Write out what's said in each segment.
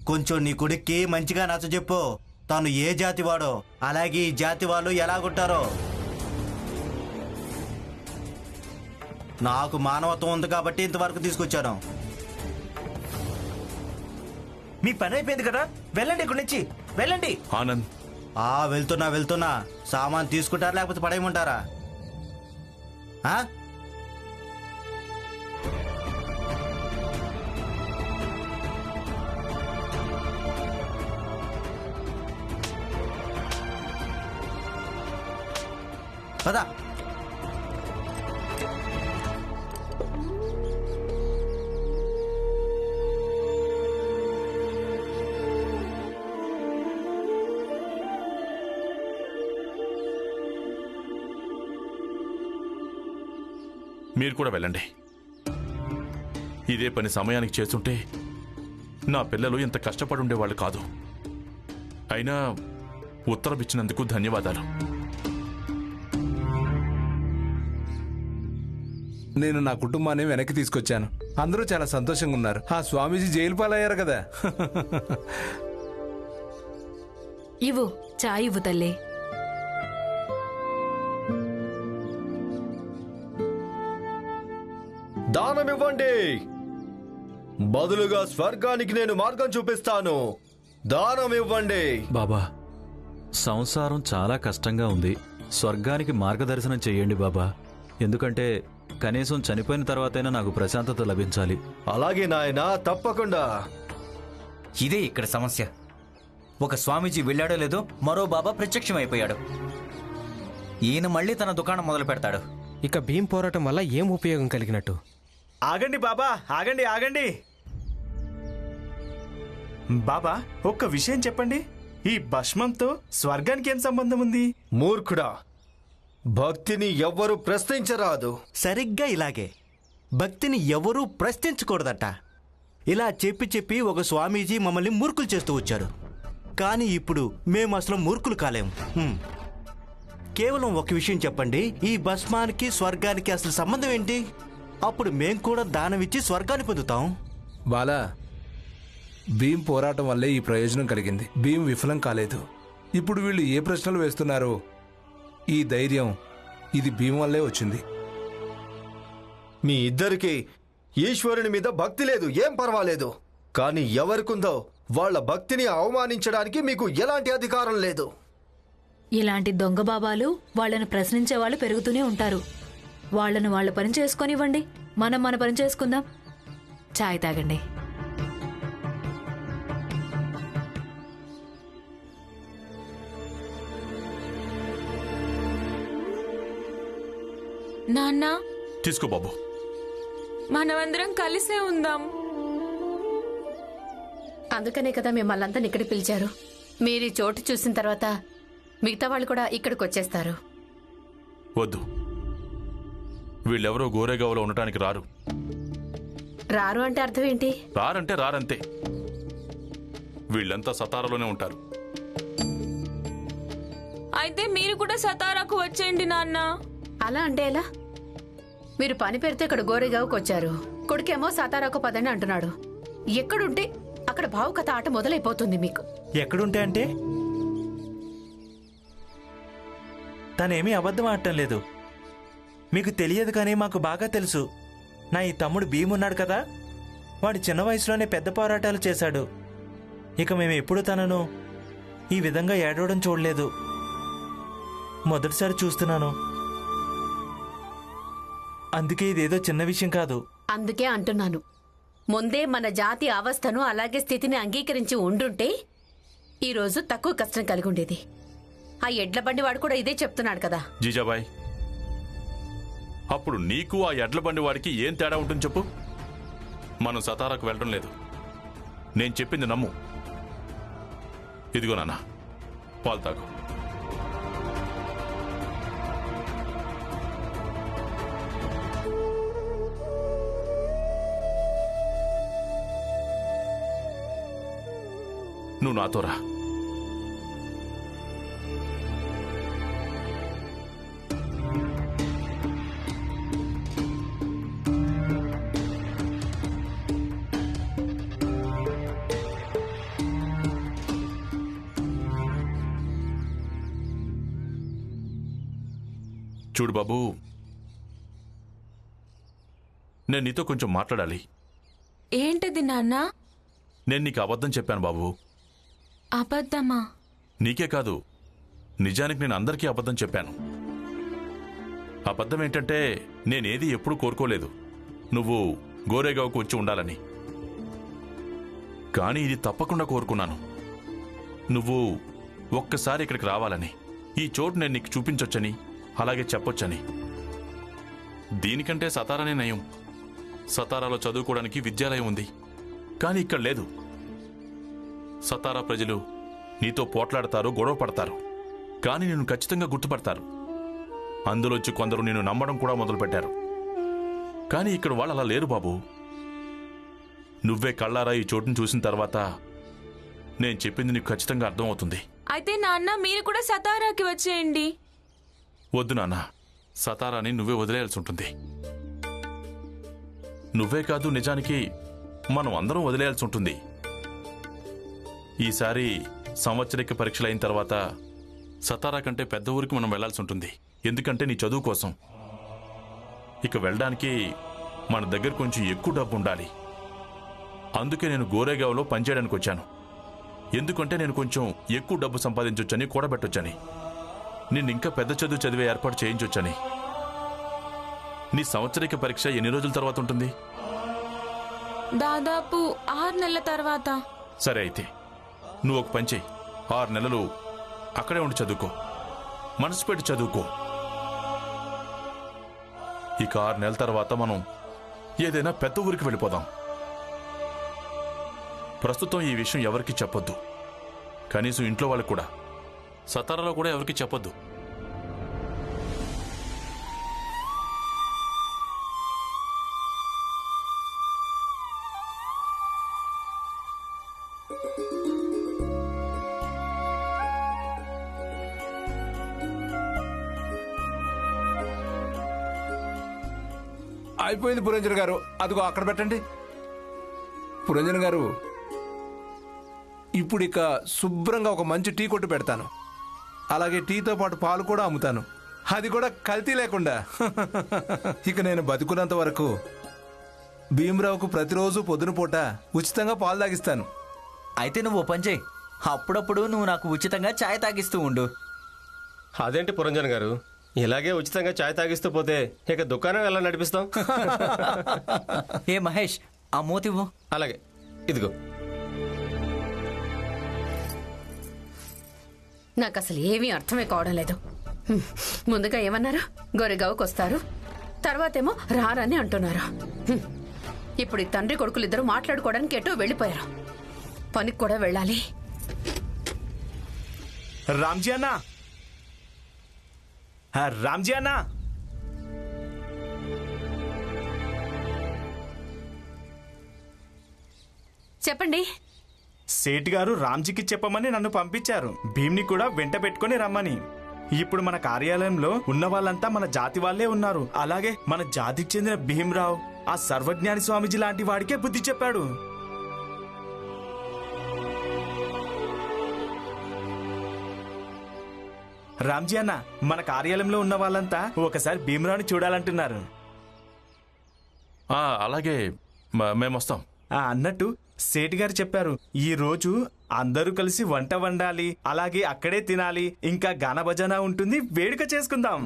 కొంచెం నీ కొడుక్కి మంచిగా నచ్చజెప్పు. తను ఏ జాతి వాడో అలాగే ఈ జాతి వాళ్ళు ఎలాగుంటారో. నాకు మానవత్వం ఉంది కాబట్టి ఇంతవరకు తీసుకొచ్చాను. మీ పని అయిపోయింది కదా, వెళ్ళండి ఇక్కడి నుంచి, వెళ్ళండి. ఆనంద్, వెళ్తున్నా. సామాన్ తీసుకుంటారా లేకపోతే పడేయమంటారా? పదా. మీరు కూడా వెళ్ళండి. ఇదే పని సమయానికి చేస్తుంటే నా పిల్లలు ఇంత కష్టపడి ఉండేవాళ్ళు కాదు. అయినా ఉత్తరం ఇచ్చినందుకు ధన్యవాదాలు. నేను నా కుటుంబాన్ని వెనక్కి తీసుకొచ్చాను. అందరూ చాలా సంతోషంగా ఉన్నారు. ఆ స్వామీజీ జైలు పాలయ్యారు కదా. ఇవ్వు, చాయ్ ఇవ్వు తల్లి. దానమివ్వండి, బదులుగా స్వర్గానికి నేను మార్గం చూపిస్తాను. దానమివ్వండి. బాబా, సంసారం చాలా కష్టంగా ఉంది. స్వర్గానికి మార్గదర్శనం చెయ్యండి బాబా. ఎందుకంటే కనీసం చనిపోయిన తర్వాతైనా నాకు ప్రశాంతత లభించాలి. అలాగే నాయనా, తప్పకుండా. ఇదే ఇక్కడ సమస్య. ఒక స్వామీజీ వెళ్ళాడో లేదో మరో బాబా ప్రత్యక్షమైపోయాడు. ఈయన మళ్ళీ తన దుకాణం మొదలు పెడతాడు. ఇక భీం పోరాటం వల్ల ఏం ఉపయోగం కలిగినట్టు? ఆగండి బాబా, ఆగండి ఆగండి. బాబా, ఒక్క విషయం చెప్పండి. ఈ భస్మంతో స్వర్గానికి ఏం సంబంధం ఉంది? మూర్ఖుడా, భక్తిని ఎవ్వరూ ప్రశ్నించరాదు. సరిగ్గా ఇలాగే భక్తిని ఎవరూ ప్రశ్నించకూడదట. ఇలా చెప్పి ఒక స్వామీజీ మమ్మల్ని మూర్ఖులు చేస్తూ వచ్చారు. కానీ ఇప్పుడు మేము అసలు మూర్ఖులు కాలేము. కేవలం ఒక విషయం చెప్పండి, ఈ భస్మానికి స్వర్గానికి అసలు సంబంధం ఏంటి? అప్పుడు మేం కూడా దానం ఇచ్చి స్వర్గాన్ని పొందుతాం. బాలా, భీం పోరాటం వల్లే ఈ ప్రయోజనం కలిగింది. భీం విఫలం కాలేదు. ఇప్పుడు వీళ్ళు ఏ ప్రశ్నలు వేస్తున్నారో ఈ ధైర్యం ఇది భీం వల్లే వచ్చింది. మీ ఇద్దరికి ఈశ్వరుని మీద భక్తి లేదు, ఏం పర్వాలేదు. కానీ ఎవరికుందో వాళ్ళ భక్తిని అవమానించడానికి మీకు ఎలాంటి అధికారం లేదు. ఇలాంటి దొంగ బాబాలు వాళ్ళని ప్రశ్నించే వాళ్ళు పెరుగుతూనే ఉంటారు. వాళ్ళను వాళ్ళ పని చేసుకొనివ్వండి, మనం మన పని చేసుకుందాం. చాయ్ తాగండి. నాన్న, తీసుకో బాబు. మనమందరం కలిసే ఉందాం. అందుకనే కదా మిమ్మల్ని ఇక్కడికి పిలిచారు. మీరు ఈ చోటు చూసిన తర్వాత మిగతా వాళ్ళు కూడా ఇక్కడికి వచ్చేస్తారు. వద్దు, వీళ్ళెవరో గోరేగావులో ఉండటానికి రారు. రారు అంటే అర్థం ఏంటి? రారంటే రారంతే. వీళ్ళంతా సతారాలోనే ఉంటారు. అయితే మీరు కూడా సతారాకు వచ్చేయండి నాన్న. అలా అంటే ఎలా? మీరు పని పెడితే ఇక్కడ గోరేగావుకు వచ్చారు, కొడుకేమో సతారాకు పదని అంటున్నాడు. ఎక్కడుంటే అక్కడ భావుకథ ఆట మొదలైపోతుంది మీకు. ఎక్కడుంటే అంటే తనేమీ అబద్ధం ఆడటం లేదు. మీకు తెలియదు కానీ మాకు బాగా తెలుసు. నా ఈ తమ్ముడు భీమున్నాడు కదా, వాడి చిన్న వయసులోనే పెద్ద పోరాటాలు చేశాడు. ఇక మేము ఎప్పుడు తనను ఈ విధంగా ఏడవడం చూడలేదు. మొదటిసారి చూస్తున్నాను. అందుకే ఇదేదో చిన్న విషయం కాదు. అందుకే అంటున్నాను, ముందే మన జాతి అవస్థను అలాగే స్థితిని అంగీకరించి ఉండుంటే ఈరోజు తక్కువ కష్టం కలిగి ఉండేది. ఆ ఎడ్ల బండి వాడు కూడా ఇదే చెప్తున్నాడు కదా. జీజాబాయ్, అప్పుడు నీకు ఆ ఎడ్ల బండి వాడికి ఏం తేడా ఉంటుంది చెప్పు. మనం సతారాకు వెళ్ళడం లేదు. నేను చెప్పింది నమ్ము. ఇదిగో నాన్న, పాలు తాగు. నువ్వు నాతో రా. చూడు బాబు, నేను నీతో కొంచెం మాట్లాడాలి. ఏంటిది నాన్న? నేను నీకు అబద్ధం చెప్పాను బాబు. అబద్ధమా? నీకే కాదు, నిజానికి నేను అందరికీ అబద్ధం చెప్పాను. అబద్ధం ఏంటంటే నేనేది ఎప్పుడూ కోరుకోలేదు నువ్వు గోరేగావ్కు వచ్చి ఉండాలని. కానీ ఇది తప్పకుండా కోరుకున్నాను, నువ్వు ఒక్కసారి ఇక్కడికి రావాలని. ఈ చోటు నేను నీకు చూపించొచ్చని, అలాగే చెప్పొచ్చని. దీనికంటే సతారానే నయం. సతారాలో చదువుకోవడానికి విద్యాలయం ఉంది, కానీ ఇక్కడ లేదు. సతారా ప్రజలు నీతో పోట్లాడతారు, గొడవ పడతారు, కానీ నిన్ను ఖచ్చితంగా గుర్తుపడతారు. అందులోంచి కొందరు నిన్ను నమ్మడం కూడా మొదలుపెట్టారు. కానీ ఇక్కడ వాళ్ళు అలా లేరు బాబు. నువ్వే కళ్ళారా ఈ చోటును చూసిన తర్వాత నేను చెప్పింది నీకు ఖచ్చితంగా అర్థమవుతుంది. అయితే నాన్న మీరు కూడా సతారాకి వచ్చేయండి. వద్దు నాన్న, సతారాని నువ్వే వదిలేయాల్సి ఉంటుంది. నువ్వే కాదు, నిజానికి మనం అందరం వదిలేయాల్సి ఉంటుంది. ఈసారి సంవత్సరిక పరీక్షలు అయిన తర్వాత సతారా కంటే పెద్ద ఊరికి మనం వెళ్లాల్సి ఉంటుంది. ఎందుకంటే నీ చదువు కోసం. ఇక వెళ్ళడానికి మన దగ్గర కొంచెం ఎక్కువ డబ్బు ఉండాలి. అందుకే నేను గోరేగావ్లో పనిచేయడానికి వచ్చాను. ఎందుకంటే నేను కొంచెం ఎక్కువ డబ్బు సంపాదించొచ్చని, కూడబెట్టొచ్చని, నిన్ను ఇంకా పెద్ద చదువు చదివే ఏర్పాటు చేయించొచ్చని. నీ సంవత్సరిక పరీక్ష ఎన్ని రోజుల తర్వాత ఉంటుంది? దాదాపు 6 నెలల తర్వాత. సరే, అయితే నువ్వు ఒక పని చెయ్యి. 6 నెలలు అక్కడే ఉండి చదువుకో, మనసు పెట్టి చదువుకో. ఇక 6 నెలల తర్వాత మనం ఏదైనా పెద్ద ఊరికి వెళ్ళిపోదాం. ప్రస్తుతం ఈ విషయం ఎవరికి చెప్పొద్దు, కనీసం ఇంట్లో వాళ్ళకి కూడా. సతారాలో కూడా ఎవరికి చెప్పొద్దు. అయిపోయింది పురంజన్ గారు, అదిగో అక్కడ పెట్టండి. పురంజన్ గారు, ఇప్పుడు ఇక శుభ్రంగా ఒక మంచి టీ కొట్టు పెడతాను. అలాగే టీతో పాటు పాలు కూడా అమ్ముతాను, అది కూడా కల్తీ లేకుండా. ఇక నేను బతుకున్నంత వరకు భీమరావుకు ప్రతిరోజు పొద్దున పూట ఉచితంగా పాలు తాగిస్తాను. అయితే నువ్వు ఓ పని చేయి, అప్పుడప్పుడు నువ్వు నాకు ఉచితంగా ఛాయ్ తాగిస్తూ ఉండు. అదేంటి పురంజన్ గారు, ఇలాగే ఉచితంగా ఛాయ్ తాగిస్తూ పోతే ఇక దుకాణం ఎలా నడిపిస్తాం? ఏ మహేష్, ఆ మూతివ్వు. అలాగే, ఇదిగో. నాకు అసలు ఏమీ అర్థమే కావడం లేదు. ముందుగా ఏమన్నారు? గోరెగావ్కి వస్తారు, తర్వాతేమో రారని అంటున్నారు. ఇప్పుడు ఈ తండ్రి కొడుకులు ఇద్దరు మాట్లాడుకోవడానికి ఎటో వెళ్ళిపోయారు. పనికి కూడా వెళ్ళాలి. రామ్జీ అన్నా, రామ్జీ అన్నా, చెప్పండి. సేట్ గారు రామ్జీకి చెప్పమని నన్ను పంపించారు, భీమ్ని కూడా వెంట పెట్టుకుని రమ్మని. ఇప్పుడు మన కార్యాలయంలో ఉన్న వాళ్ళంతా మన జాతి వాళ్లే ఉన్నారు. అలాగే మన జాతికి చెందిన భీమ్రావ్ ఆ సర్వజ్ఞాని స్వామీజీ లాంటి వాడికే బుద్ధి చెప్పాడు. రామ్జీ అన్న, మన కార్యాలయంలో ఉన్న వాళ్ళంతా ఒకసారి భీమ్రావ్ని చూడాలంటున్నారు. అలాగే మేమొస్తాం. అన్నట్టు సేట్ గారు చెప్పారు, ఈ రోజు అందరూ కలిసి వంట వండాలి, అలాగే అక్కడే తినాలి, ఇంకా గాన భజన ఉంటుంది, వేడుక చేసుకుందాం.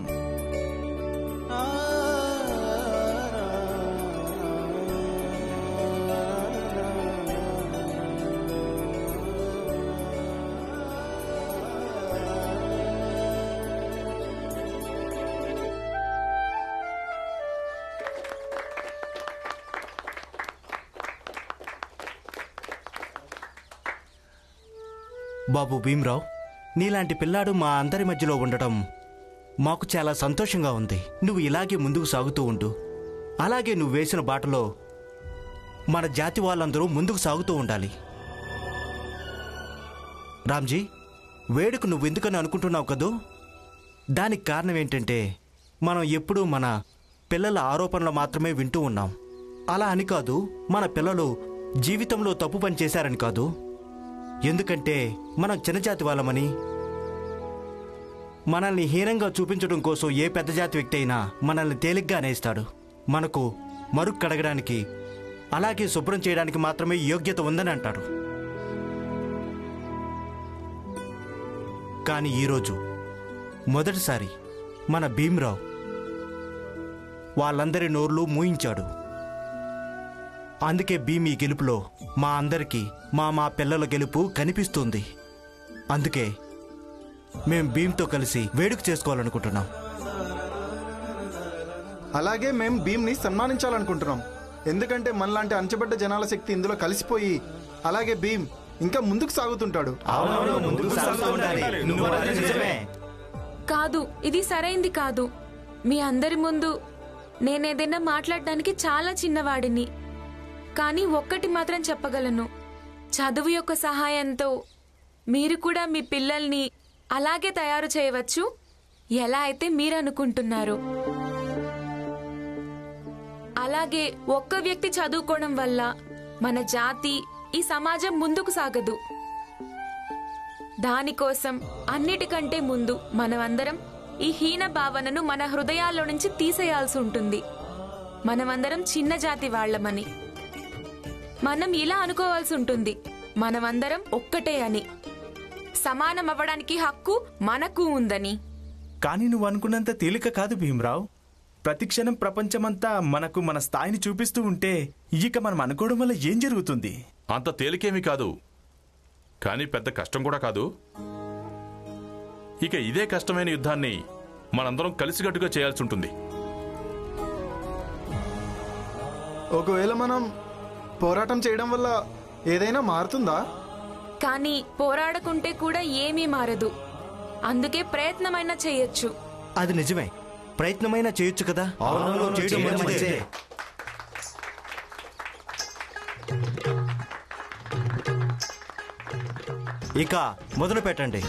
బాబు భీమ్రావ్, నీలాంటి పిల్లాడు మా అందరి మధ్యలో ఉండటం మాకు చాలా సంతోషంగా ఉంది. నువ్వు ఇలాగే ముందుకు సాగుతూ ఉండు. అలాగే నువ్వు వేసిన బాటలో మన జాతి వాళ్ళందరూ ముందుకు సాగుతూ ఉండాలి. రామ్జీ, వేడుక నువ్వు ఎందుకని అనుకుంటున్నావు కదూ, దానికి కారణం ఏంటంటే మనం ఎప్పుడూ మన పిల్లల ఆరోపణలు మాత్రమే వింటూ ఉన్నాం. అలా అని కాదు, మన పిల్లలు జీవితంలో తప్పు పని చేశారని కాదు, ఎందుకంటే మనం చిన్నజాతి వాళ్ళమని మనల్ని హీనంగా చూపించడం కోసం ఏ పెద్ద జాతి వ్యక్తి అయినా మనల్ని తేలిగ్గా అనేస్తాడు. మనకు మరుగు కడగడానికి అలాగే శుభ్రం చేయడానికి మాత్రమే యోగ్యత ఉందని అంటాడు. కానీ ఈరోజు మొదటిసారి మన భీమ్రావ్ వాళ్ళందరి నోర్లు మూయించాడు. అందుకే భీమ్ ఈ గెలుపులో మా అందరికీ మా పిల్లల గెలుపు కనిపిస్తుంది. అందుకే మేం భీమ్తో కలిసి వేడుక చేసుకోవాలనుకుంటున్నాం. అలాగే మేం భీమ్ని సన్మానించాలనుకుంటున్నాం. ఎందుకంటే మనలాంటి అంచబడ్డ జనాల శక్తి ఇందులో కలిసిపోయి అలాగే భీమ్ ఇంకా ముందుకు సాగుతుంటాడు. కాదు, ఇది సరైంది కాదు. మీ అందరి ముందు నేనేదైనా మాట్లాడడానికి చాలా చిన్నవాడిని. కానీ ఒక్కటి మాత్రం చెప్పగలను, చదువు యొక్క సహాయంతో మీరు కూడా మీ పిల్లల్ని అలాగే తయారు చేయవచ్చు, ఎలా అయితే మీరు అనుకుంటున్నారు. అలాగే ఒక్క వ్యక్తి చదువుకోవడం వల్ల మన జాతి, ఈ సమాజం ముందుకు సాగదు. దానికోసం అన్నిటికంటే ముందు మనమందరం ఈ హీన భావనను మన హృదయాల్లో నుంచి తీసేయాల్సి ఉంటుంది. మనమందరం చిన్న జాతి వాళ్లమని మనం ఇలా అనుకోవాల్సి ఉంటుంది, మనమందరం ఒక్కటే అని, సమానం అవ్వడానికి హక్కు మనకు ఉందని. కానీ నువ్వు అనుకున్నంత తేలిక కాదు భీమ్రావ్. ప్రతిక్షణం ప్రపంచమంతా మనకు మన స్థాయిని చూపిస్తూ ఉంటే ఇక మనం అనుకోవడం వల్ల ఏం జరుగుతుంది? అంత తేలికేమీ కాదు, కానీ పెద్ద కష్టం కూడా కాదు. ఇక ఇదే కష్టమైన యుద్ధాన్ని మనందరం కలిసికట్టుగా చేయాల్సి ఉంటుంది. ఒకవేళ మనం పోరాటం చేయడం వల్ల ఏదైనా మారుతుందా? కానీ పోరాడకుంటే కూడా ఏమీ మారదు. అందుకే ప్రయత్నమైనా చేయొచ్చు. అది నిజమే, ప్రయత్నమైనా చేయొచ్చు కదా. ఇక మొదలు పెట్టండి.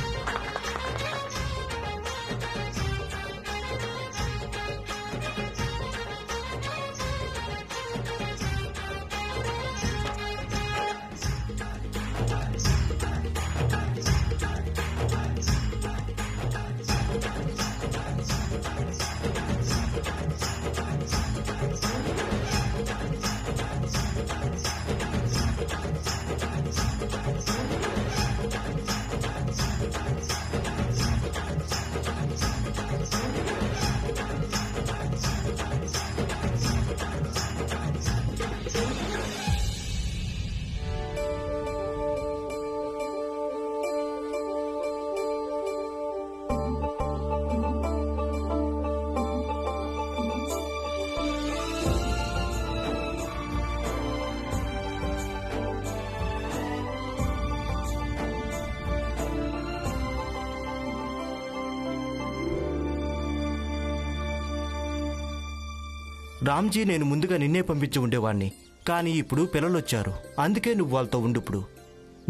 రామ్జీ, నేను ముందుగా నిన్నే పంపించి ఉండేవాణ్ణి, కానీ ఇప్పుడు పిల్లలొచ్చారు. అందుకే నువ్వు వాళ్ళతో ఉండు. ఇప్పుడు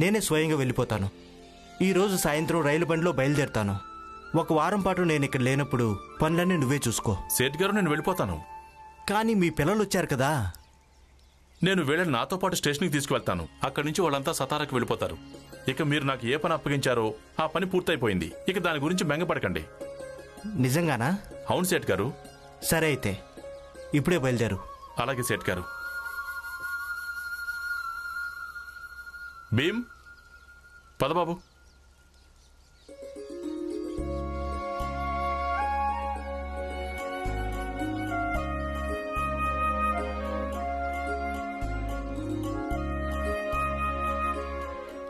నేనే స్వయంగా వెళ్ళిపోతాను. ఈరోజు సాయంత్రం రైలు బండిలో బయలుదేరుతాను. ఒక వారం పాటు నేను ఇక్కడ లేనప్పుడు పనులన్నీ నువ్వే చూసుకో. సేట్ గారు, నేను వెళ్ళిపోతాను. కానీ మీ పిల్లలొచ్చారు కదా. నేను వీళ్ళని నాతో పాటు స్టేషన్కి తీసుకువెళ్తాను. అక్కడి నుంచి వాళ్ళంతా సతారాకి వెళ్ళిపోతారు. ఇక మీరు నాకు ఏ పని అప్పగించారో ఆ పని పూర్తయిపోయింది. ఇక దాని గురించి బెంగపడకండి. నిజంగానా? అవును సేట్ గారు. సరే అయితే ఇప్పుడే బయలుదేరు. అలాగే సేట్ గారు. భీమ్, పదబాబు.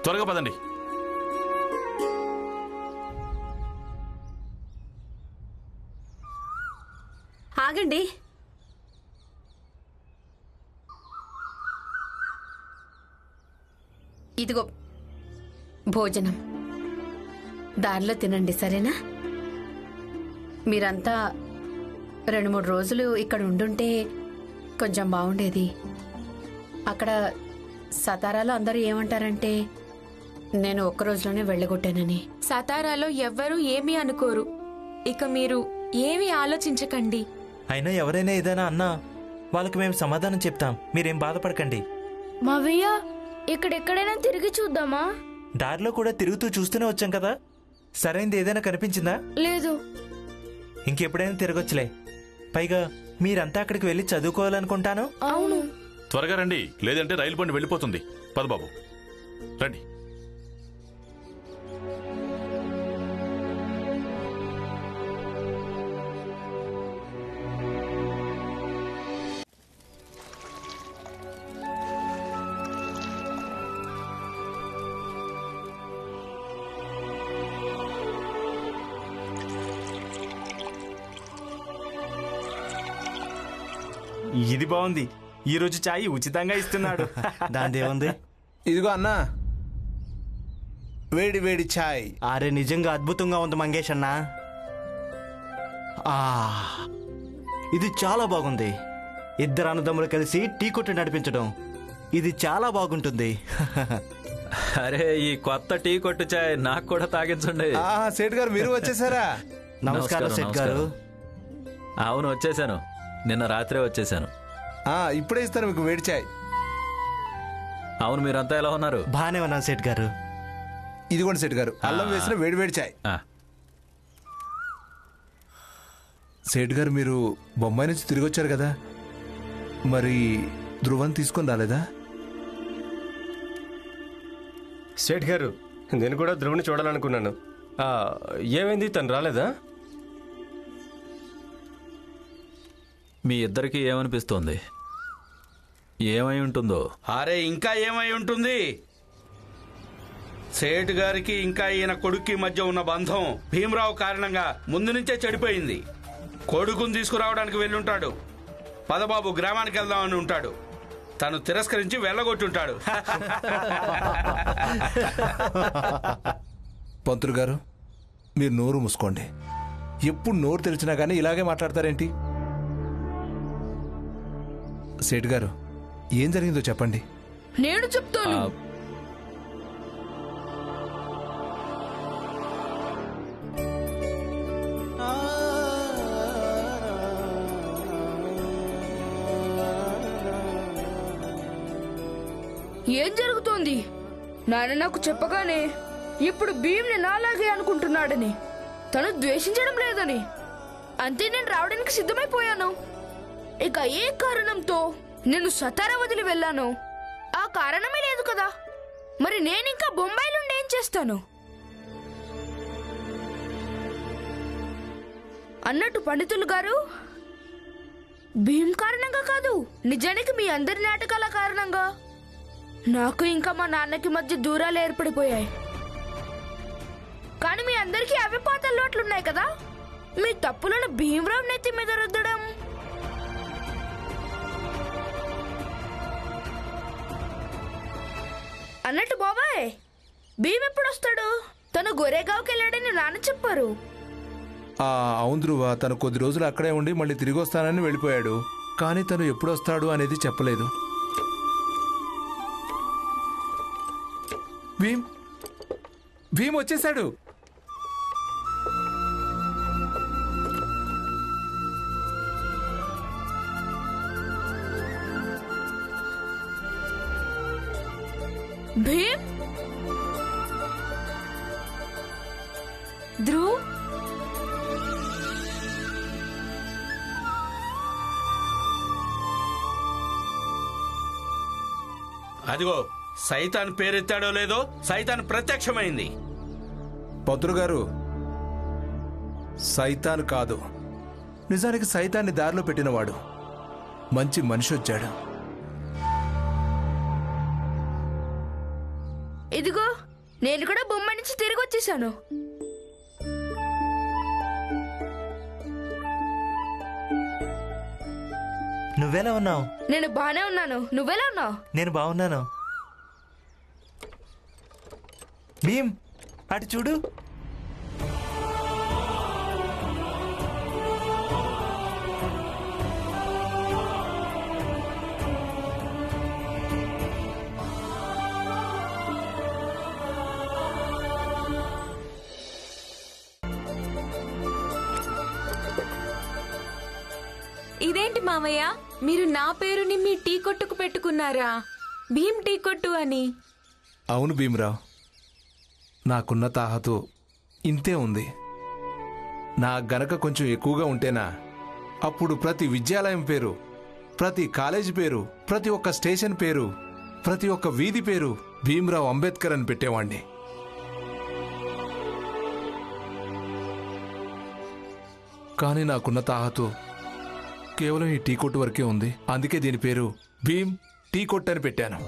త్వరగా పదండి. ఆగండి. ఇదిగో భోజనం, దారిలో తినండి, సరేనా? మీరంతా 2-3 రోజులు ఇక్కడ ఉండుంటే కొంచెం బాగుండేది. అక్కడ సతారాలో అందరూ ఏమంటారంటే నేను ఒక్క రోజులోనే వెళ్ళగొట్టానని. సతారాలో ఎవ్వరూ ఏమీ అనుకోరు. ఇక మీరు ఏమీ ఆలోచించకండి. అయినా ఎవరైనా ఏదైనా అన్నా వాళ్ళకి మేము సమాధానం చెప్తాం. మీరేం బాధపడకండి. మావయ్య, ఇక్కడెక్కడైనా తిరిగి చూద్దామా? దారిలో కూడా తిరుగుతూ చూస్తూనే వచ్చాం కదా. సరైనది ఏదైనా కనిపించిందా? లేదు. ఇంకెప్పుడైనా తిరగొచ్చులే. పైగా మీరంతా అక్కడికి వెళ్ళి చదువుకోవాలనుకుంటాను. అవును. త్వరగా రండి, లేదంటే రైలు బండి వెళ్ళిపోతుంది. పద బాబు, రండి. ఇది బాగుంది. ఈ రోజు చాయ్ ఉచితంగా ఇస్తున్నాడు. దాందేముంది? ఇదిగో అన్నా, వేడి వేడి ఛాయ్. అరే నిజంగా అద్భుతంగా ఉంది మంగేష్ అన్న. ఇది చాలా బాగుంది. ఇద్దరు అన్నదమ్ములు కలిసి టీ కొట్టు నడిపించడం ఇది చాలా బాగుంటుంది. అరే ఈ కొత్త టీ కొట్టు చాయ్ నాకు కూడా తాగించండి. సేట్ గారు మీరు వచ్చేసారా? నమస్కారం సేట్ గారు. అవును వచ్చేసాను, నిన్న రాత్రే వచ్చేసాను. ఇప్పుడే ఇస్తాను మీకు వేడి ఛాయ్. అవును మీరంతా ఎలా ఉన్నారు? బానే ఉన్నాను సేట్ గారు. ఇదిగోండి సేట్ గారు, అల్లం వేసిన వేడి వేడి ఛాయ్. సేట్ గారు మీరు బొంబాయి నుంచి తిరిగి వచ్చారు కదా, మరి ధ్రువం తీసుకొని రాలేదా? సేట్ గారు నేను కూడా ధ్రువుని చూడాలనుకున్నాను. ఏమైంది, తను రాలేదా? మీ ఇద్దరికి ఏమనిపిస్తోంది? ఏమై ఉంటుందో? అరే ఇంకా ఏమై ఉంటుంది? సేట్ గారికి ఇంకా ఈయన కొడుక్కి మధ్య ఉన్న బంధం భీమరావు కారణంగా ముందు నుంచే చెడిపోయింది. కొడుకుని తీసుకురావడానికి వెళ్ళుంటాడు. పదబాబు గ్రామానికి వెళ్దామని ఉంటాడు. తను తిరస్కరించి వెళ్ళగొట్టుంటాడు. పంతులు గారు మీరు నోరు మూసుకోండి. ఎప్పుడు నోరు తెలిసినా కానీ ఇలాగే మాట్లాడతారేంటి? సేట్ గారు ఏం జరిగిందో చెప్పండి. నేను చెప్తాను. ఏం జరుగుతోంది? నాన్న నాకు చెప్పగానే ఇప్పుడు భీమ్ని నాలాగే అనుకుంటున్నాడని, తను ద్వేషించడం లేదని, అంతే నేను రావడానికి సిద్ధమైపోయాను. ఇక ఏ కారణంతో నేను సతారా వదిలి వెళ్ళాను ఆ కారణమే లేదు కదా. మరి నేనింకా బొంబాయిలో ఏం చేస్తాను? అన్నట్టు పండితులు గారు, భీమ్ కారణంగా కాదు, నిజానికి మీ అందరి నాటకాల కారణంగా నాకు ఇంకా మా నాన్నకి మధ్య దూరాలు ఏర్పడిపోయాయి. కానీ మీ అందరికీ అవే పాత లోట్లున్నాయి కదా. మీ తప్పులను భీమరావు నెత్తి మీద రుద్దడం. అన్నట్టు బాబాయ్, భీమ్ ఎప్పుడు వస్తాడు? తను గోరేగావ్కి వెళ్ళాడని నాన్న చెప్పారు. అవును ధ్రువ, తను కొద్ది రోజులు అక్కడే ఉండి మళ్ళీ తిరిగి వస్తానని వెళ్ళిపోయాడు. కానీ తను ఎప్పుడు వస్తాడు అనేది చెప్పలేదు. భీమ్ వచ్చేసాడు. భీమ్, ధ్రువ్, అదిగో సైతాన్ పేరెత్తాడో లేదో సైతాన్ ప్రత్యక్షమైంది. పంతులు గారు, సైతాన్ కాదు, నిజానికి సైతాన్ని దారిలో పెట్టినవాడు మంచి మనిషి వచ్చాడు. ఇదిగో నేను కూడా బొమ్మ నుంచి తిరిగి వచ్చేసాను. నువ్వెలా ఉన్నావు? నేను బానే ఉన్నాను. నువ్వెలా ఉన్నావు? నేను బాగున్నాను. భీమ్ అటు చూడు. ఇదేంటి మామయ్య, మీరు నా పేరుని మీ టీ కొట్టుకు పెట్టుకున్నారా? భీమ్ టీ కొట్టు అని. అవును భీమరావు, నాకున్న తాహతు ఇంతే ఉంది. నా గనక కొంచెం ఎక్కువగా ఉంటేనా అప్పుడు ప్రతి విద్యాలయం పేరు, ప్రతి కాలేజీ పేరు, ప్రతి ఒక్క స్టేషన్ పేరు, ప్రతి ఒక్క వీధి పేరు భీమ్రావ్ అంబేద్కర్ అని పెట్టేవాణ్ణి. కానీ నాకున్న తాహతు కేవలం ఈ టీ కొట్టు వరకే ఉంది. అందుకే దీని పేరు భీమ్ టీ కొట్టు అని పెట్టాను.